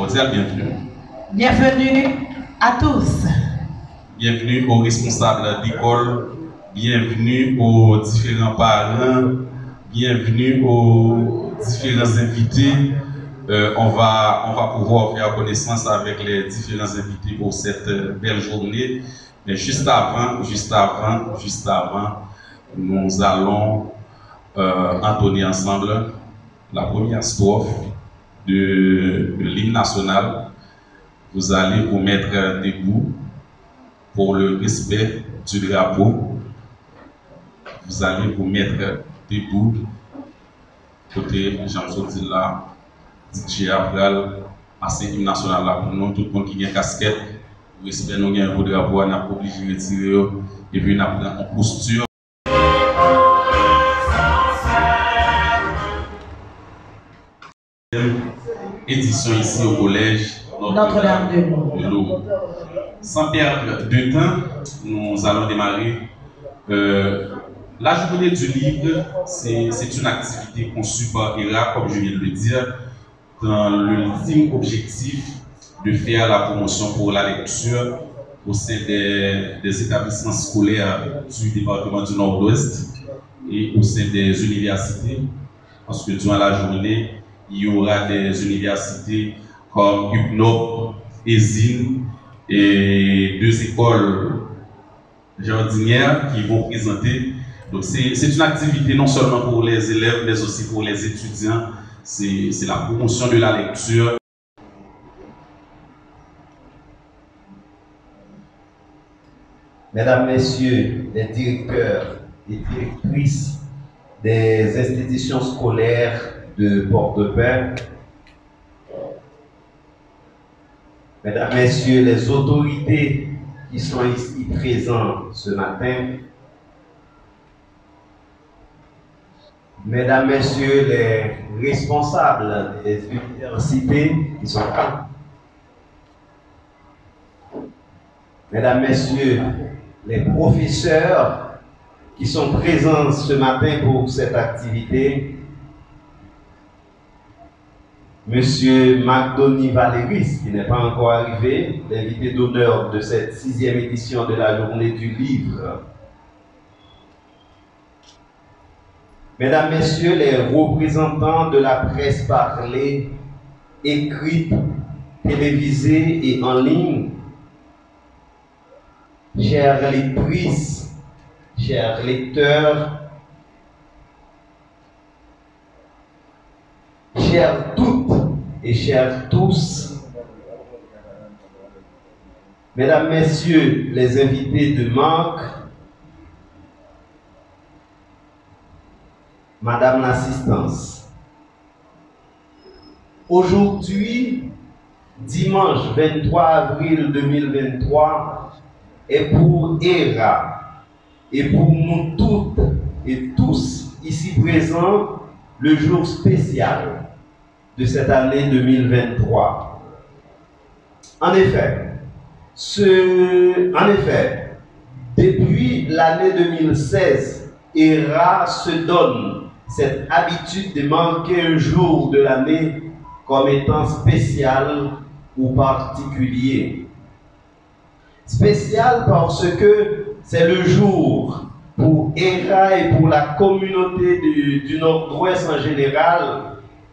cordial bienvenue. Bienvenue à tous. Bienvenue aux responsables d'école, bienvenue aux différents parents, bienvenue aux différents invités. On va pouvoir faire connaissance avec les différents invités pour cette belle journée. Mais juste avant, nous allons entonner ensemble la première strophe de l'hymne national. Vous allez vous mettre debout pour le respect du drapeau. Vous allez vous mettre debout. Côté Jean-Claude là, DJ Abral, assez l'hymne national là pour nous, tout le monde qui a une casquette, respect nous gagne un drapeau, on n'a pas obligé de retirer et puis on a pris en posture. Édition ici au collège Notre-Dame de Lourdes. Sans perdre de temps, nous allons démarrer. La journée du livre, c'est une activité conçue par ERA, comme je viens de le dire, dans l'ultime objectif de faire la promotion pour la lecture au sein des établissements scolaires du département du Nord-Ouest et au sein des universités, parce que durant la journée, il y aura des universités comme UPNOP, ESIN et 2 écoles jardinières qui vont présenter. Donc c'est une activité non seulement pour les élèves, mais aussi pour les étudiants. C'est la promotion de la lecture. Mesdames, Messieurs les directeurs et directrices des institutions scolaires de Port-de-Paix, Mesdames, Messieurs les autorités qui sont ici présents ce matin, Mesdames, Messieurs les responsables des universités qui sont là, Mesdames, Messieurs les professeurs qui sont présents ce matin pour cette activité, Monsieur Macdoni Valéris, qui n'est pas encore arrivé, l'invité d'honneur de cette 6e édition de la Journée du Livre. Mesdames, Messieurs les représentants de la presse parlée, écrite, télévisée et en ligne, chères lectrices, chers lecteurs, chères toutes et chers tous, Mesdames, Messieurs les invités de marque, Madame l'assistance. Aujourd'hui, dimanche 23 avril 2023, est pour ERA et pour nous toutes et tous ici présents le jour spécial de cette année 2023. En effet, depuis l'année 2016, ERA se donne cette habitude de marquer un jour de l'année comme étant spécial ou particulier. Spécial parce que c'est le jour pour ERA et pour la communauté du Nord-Ouest en général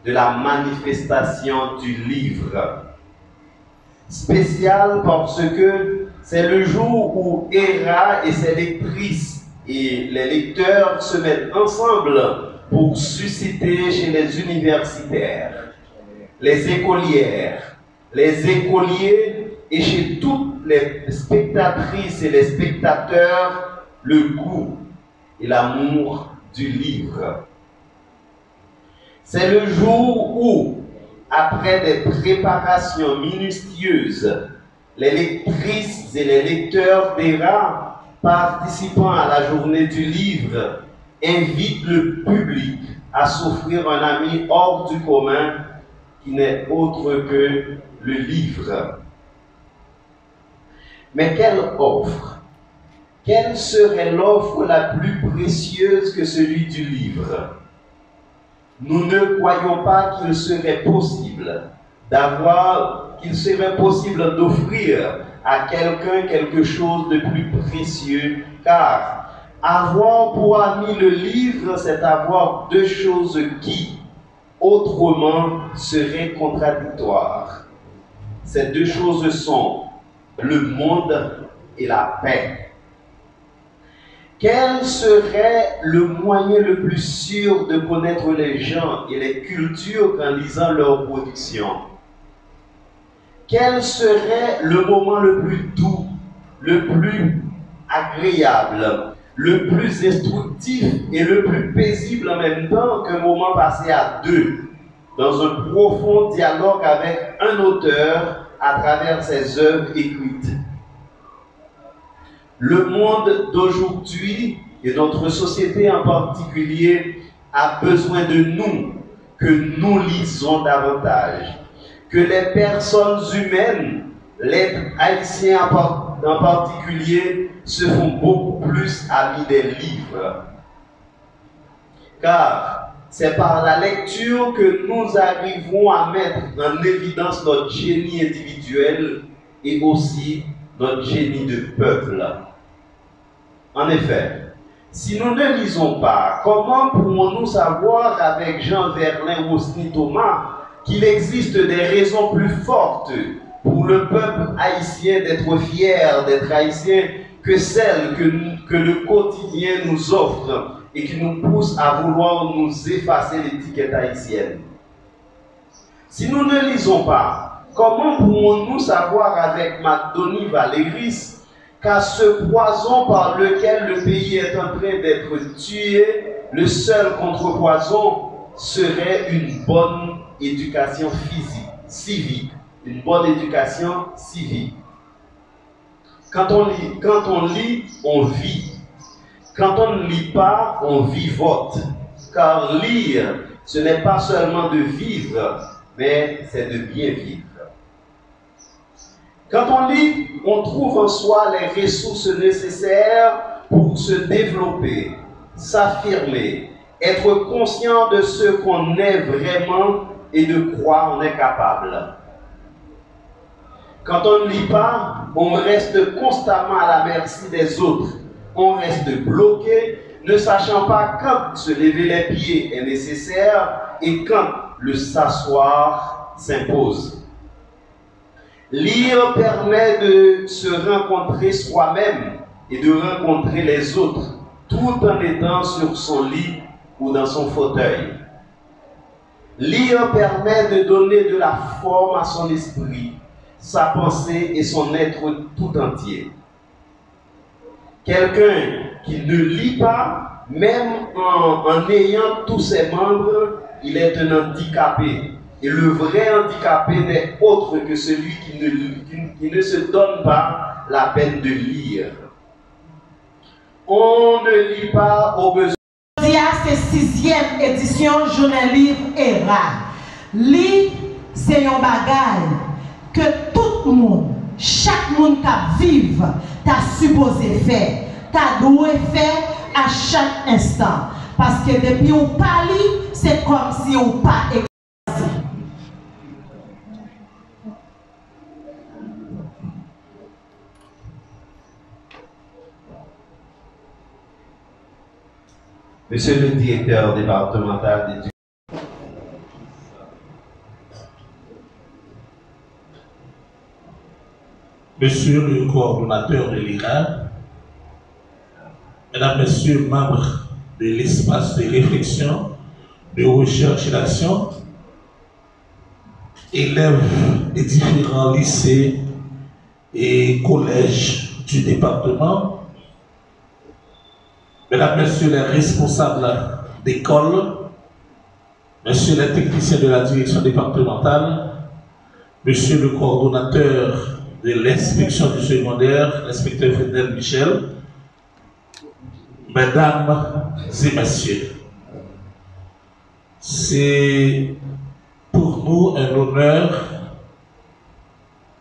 de la manifestation du livre. Spécial parce que c'est le jour où ERA et ses lectrices et les lecteurs se mettent ensemble pour susciter chez les universitaires, les écolières, les écoliers et chez toutes les spectatrices et les spectateurs le goût et l'amour du livre. C'est le jour où, après des préparations minutieuses, les lectrices et les lecteurs d'ERA participant à la journée du livre invitent le public à s'offrir un ami hors du commun qui n'est autre que le livre. Mais quelle offre? Quelle serait l'offre la plus précieuse que celui du livre? Nous ne croyons pas qu'il serait possible qu'il serait possible d'offrir à quelqu'un quelque chose de plus précieux, car avoir pour ami le livre, c'est avoir deux choses qui, autrement, seraient contradictoires. Ces deux choses sont le monde et la paix. Quel serait le moyen le plus sûr de connaître les gens et les cultures qu'en lisant leurs productions? Quel serait le moment le plus doux, le plus agréable, le plus instructif et le plus paisible en même temps qu'un moment passé à deux, dans un profond dialogue avec un auteur à travers ses œuvres écrites? Le monde d'aujourd'hui et notre société en particulier a besoin de nous, que nous lisons davantage, que les personnes humaines, les Haïtiens en particulier, se font beaucoup plus amis des livres. Car c'est par la lecture que nous arrivons à mettre en évidence notre génie individuel et aussi notre génie de peuple. En effet, si nous ne lisons pas, comment pourrons-nous savoir avec Jean Verlain ou Osni Thomas qu'il existe des raisons plus fortes pour le peuple haïtien d'être fier d'être haïtien que celles que le quotidien nous offre et qui nous poussent à vouloir nous effacer l'étiquette haïtienne? Si nous ne lisons pas, comment pourrons-nous savoir avec Macdoni Valéris qu'à ce poison par lequel le pays est en train d'être tué, le seul contrepoison serait une bonne éducation civique, une bonne éducation civique. Quand on lit, on vit. Quand on ne lit pas, on vivote. Car lire, ce n'est pas seulement de vivre, mais c'est de bien vivre. Quand on lit, on trouve en soi les ressources nécessaires pour se développer, s'affirmer, être conscient de ce qu'on est vraiment et de quoi on est capable. Quand on ne lit pas, on reste constamment à la merci des autres. On reste bloqué, ne sachant pas quand se lever les pieds est nécessaire et quand le s'asseoir s'impose. Lire permet de se rencontrer soi-même et de rencontrer les autres, tout en étant sur son lit ou dans son fauteuil. Lire permet de donner de la forme à son esprit, sa pensée et son être tout entier. Quelqu'un qui ne lit pas, même en ayant tous ses membres, il est un handicapé. Et le vrai handicapé n'est autre que celui qui ne se donne pas la peine de lire. On ne lit pas au besoin. C'est 6e édition Journée Livre ERA. Lire, c'est un bagage que tout le monde, chaque monde qui vive, t'a supposé faire, t'a doué faire à chaque instant. Parce que depuis on parle, c'est comme si on pas. Monsieur le directeur départemental d'éducation. Monsieur le coordonnateur de l'IRA, Mesdames, Messieurs, membres de l'espace de réflexion, de recherche et d'action, élèves des différents lycées et collèges du département, Mesdames, Messieurs les responsables d'école, Messieurs les techniciens de la direction départementale, Monsieur le coordonnateur de l'inspection du secondaire, l'inspecteur Frédéric Michel, Mesdames et Messieurs, c'est pour nous un honneur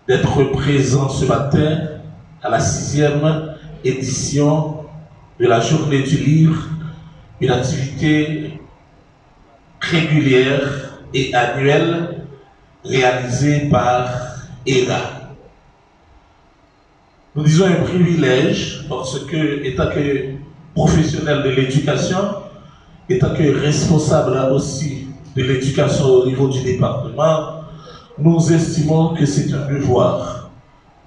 d'être présent ce matin à la 6e édition de la Journée du Livre, une activité régulière et annuelle réalisé par ERA. Nous disons un privilège parce que, étant que professionnel de l'éducation, étant que responsable aussi de l'éducation au niveau du département, nous estimons que c'est un devoir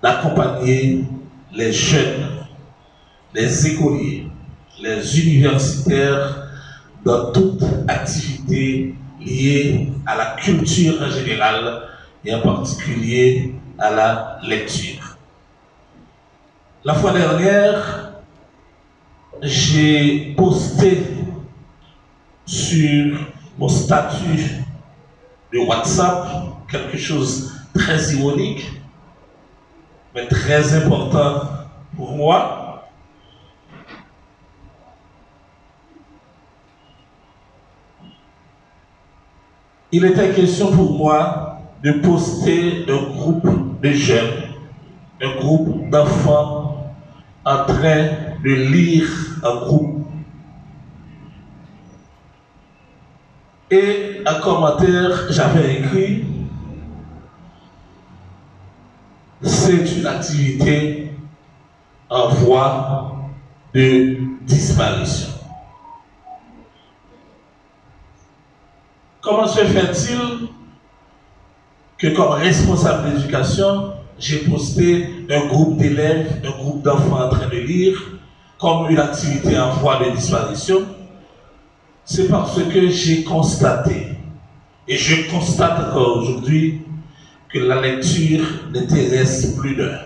d'accompagner les jeunes, les écoliers, les universitaires dans toute activité liée à la culture en général et en particulier à la lecture. La fois dernière, j'ai posté sur mon statut de WhatsApp quelque chose de très ironique, mais très important pour moi. Il était question pour moi de poster un groupe de jeunes, un groupe d'enfants en train de lire en groupe. Et en commentaire, j'avais écrit: c'est une activité en voie de disparition. Comment se fait-il que, comme responsable d'éducation, j'ai posté un groupe d'élèves, un groupe d'enfants en train de lire comme une activité en voie de disparition? C'est parce que j'ai constaté, et je constate encore aujourd'hui, que la lecture n'intéresse plus d'un.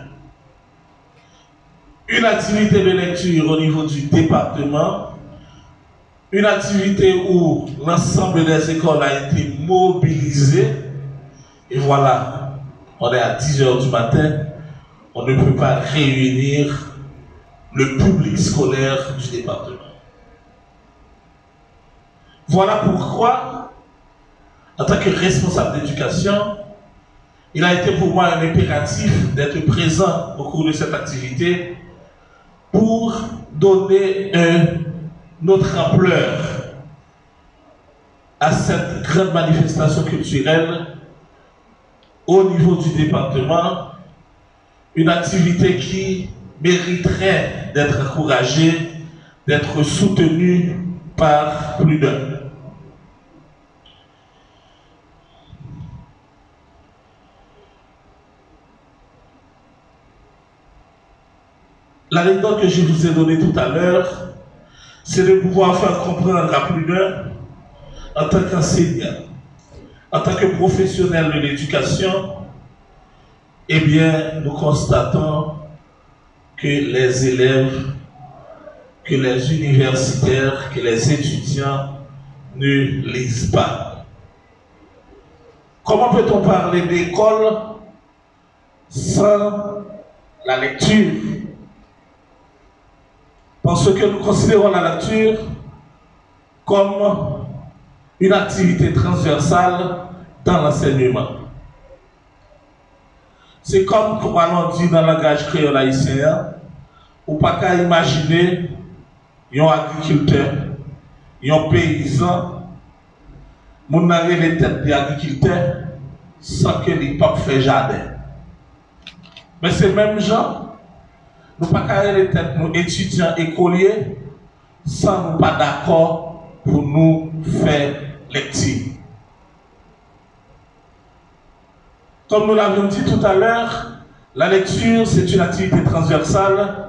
Une activité de lecture au niveau du département, une activité où l'ensemble des écoles a été mobilisé, et voilà, on est à 10h du matin, on ne peut pas réunir le public scolaire du département. Voilà pourquoi, en tant que responsable d'éducation, il a été pour moi un impératif d'être présent au cours de cette activité pour donner une autre ampleur à cette grande manifestation culturelle au niveau du département, une activité qui mériterait d'être encouragée, d'être soutenue par plus d'un. L'anecdote que je vous ai donnée tout à l'heure, c'est de pouvoir faire comprendre à plus d'un, en tant qu'enseignant, en tant que professionnel de l'éducation, eh bien, nous constatons que les élèves, que les universitaires, que les étudiants ne lisent pas. Comment peut-on parler d'école sans la lecture? Parce que nous considérons la lecture comme une activité transversale dans l'enseignement. C'est comme on dit dans le langage créole haïtien, ou pas qu'à imaginer un agriculteur, un paysan, mon avez les têtes d'agriculteur sans que les papes fassent jardin. Mais c'est le même genre. Nous pas carrer les têtes, nous étudiants écoliers, sans nous pas d'accord pour nous faire lecture. Comme nous l'avions dit tout à l'heure, la lecture, c'est une activité transversale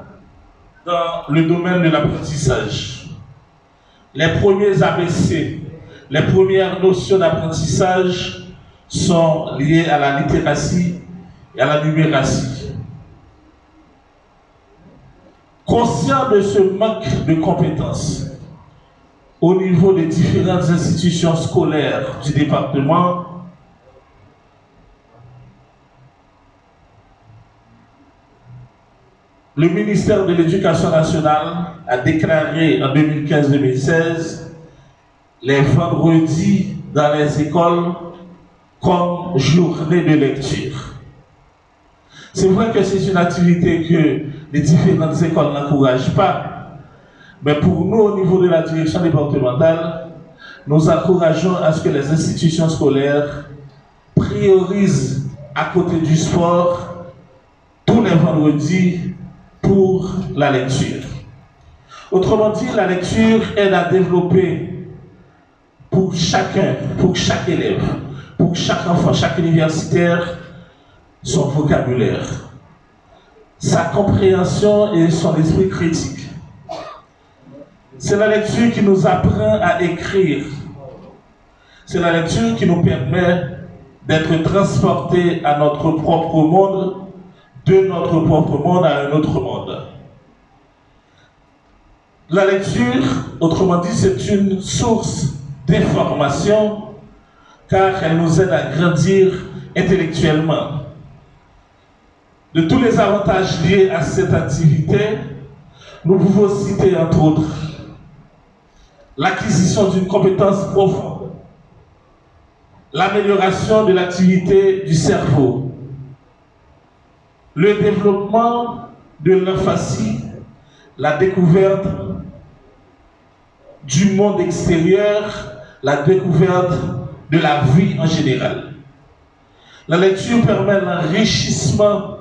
dans le domaine de l'apprentissage. Les premiers ABC, les premières notions d'apprentissage sont liées à la littératie et à la numératie. Conscient de ce manque de compétences au niveau des différentes institutions scolaires du département, le ministère de l'Éducation nationale a déclaré en 2015-2016 les vendredis dans les écoles comme journée de lecture. C'est vrai que c'est une activité que les différentes écoles n'encouragent pas, mais pour nous, au niveau de la direction départementale, nous encourageons à ce que les institutions scolaires priorise à côté du sport tous les vendredis pour la lecture. Autrement dit, la lecture aide à développer pour chacun, pour chaque élève, pour chaque enfant, chaque universitaire, son vocabulaire, sa compréhension et son esprit critique. C'est la lecture qui nous apprend à écrire. C'est la lecture qui nous permet d'être transportés à notre propre monde, de notre propre monde à un autre monde. La lecture, autrement dit, c'est une source d'information car elle nous aide à grandir intellectuellement. De tous les avantages liés à cette activité, nous pouvons citer entre autres l'acquisition d'une compétence profonde, l'amélioration de l'activité du cerveau, le développement de l'emphasie, la découverte du monde extérieur, la découverte de la vie en général. La lecture permet l'enrichissement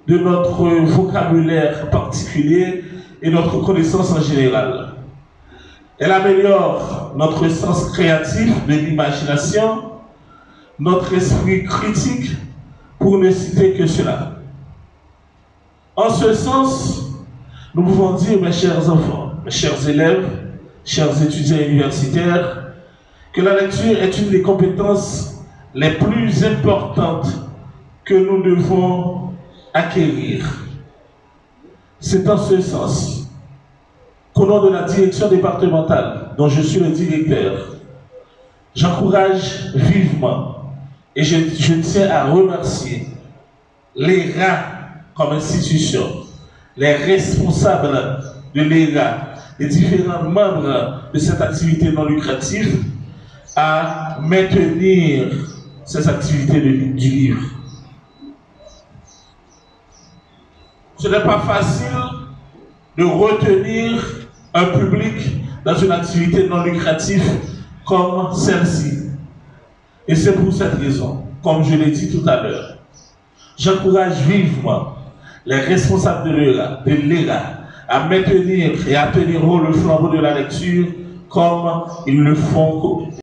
de notre vocabulaire particulier et notre connaissance en général. Elle améliore notre sens créatif de l'imagination, notre esprit critique, pour ne citer que cela. En ce sens, nous pouvons dire, mes chers enfants, mes chers élèves, chers étudiants universitaires, que la lecture est une des compétences les plus importantes que nous devons acquérir. C'est en ce sens qu'au nom de la direction départementale, dont je suis le directeur, j'encourage vivement et je tiens à remercier l'ERA comme institution, les responsables de l'ERA, les différents membres de cette activité non lucrative à maintenir ces activités du livre. Ce n'est pas facile de retenir un public dans une activité non lucrative comme celle-ci. Et c'est pour cette raison, comme je l'ai dit tout à l'heure, j'encourage vivement les responsables de l'ERA à maintenir et à tenir haut le flambeau de la lecture comme ils le font